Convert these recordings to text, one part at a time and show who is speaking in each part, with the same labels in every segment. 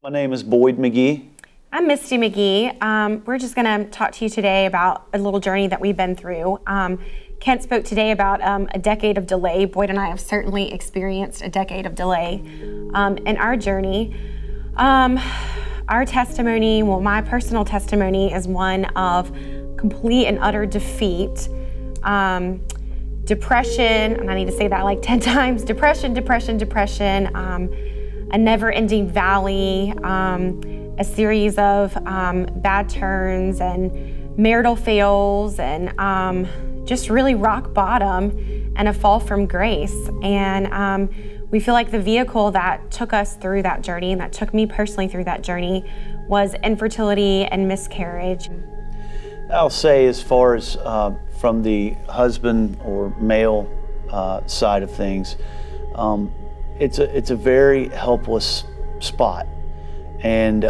Speaker 1: My name is Boyd McGehee.
Speaker 2: I'm Misty McGehee. We're just going to talk to you today about a little journey that we've been through. Kent spoke today about a decade of delay. Boyd and I have certainly experienced a decade of delay in our journey. Our testimony, well, my personal testimony is one of complete and utter defeat, depression, and I need to say that like 10 times, depression, a never-ending valley, a series of bad turns and marital fails and just really rock bottom and a fall from grace. And we feel like the vehicle that took us through that journey and that took me personally through that journey was infertility and miscarriage.
Speaker 1: I'll say, as far as from the husband or male side of things, it's a very helpless spot. And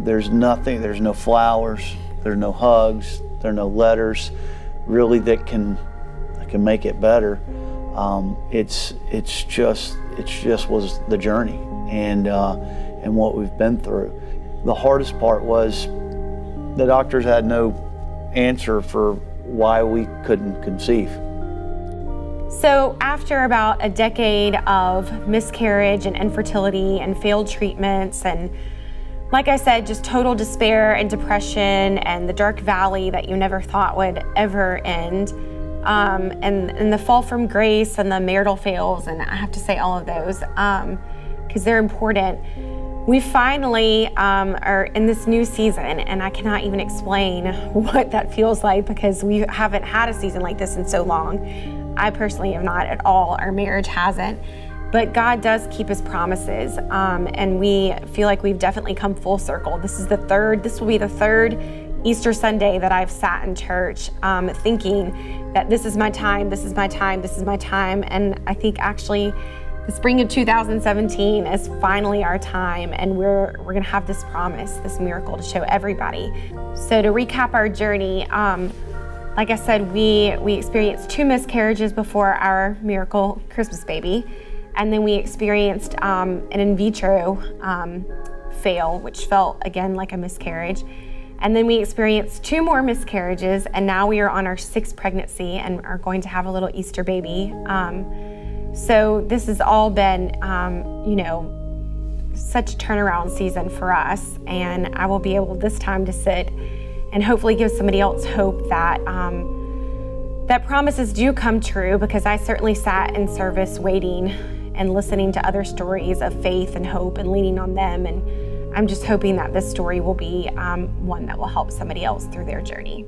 Speaker 1: there's nothing, there's no flowers, there's no hugs, there are no letters really that can make it better. It's just was the journey and what we've been through. The hardest part was the doctors had no answer for why we couldn't conceive.
Speaker 2: So after about a decade of miscarriage and infertility and failed treatments and, like I said, just total despair and depression and the dark valley that you never thought would ever end, and the fall from grace and the marital fails, and I have to say all of those because they're important. We finally are in this new season, and I cannot even explain what that feels like because we haven't had a season like this in so long. I personally have not at all. Our marriage hasn't. But God does keep his promises, and we feel like we've definitely come full circle. This will be the third Easter Sunday that I've sat in church thinking that this is my time, this is my time, this is my time. And I think actually the spring of 2017 is finally our time, and we're gonna have this promise, this miracle to show everybody. So to recap our journey, like I said, we experienced 2 miscarriages before our miracle Christmas baby, and then we experienced an in vitro fail, which felt again like a miscarriage. And then we experienced 2 more miscarriages, and now we are on our 6th pregnancy and are going to have a little Easter baby. So this has all been, such a turnaround season for us, and I will be able this time to sit and hopefully give somebody else hope that that promises do come true, because I certainly sat in service waiting and listening to other stories of faith and hope and leaning on them, and I'm just hoping that this story will be one that will help somebody else through their journey.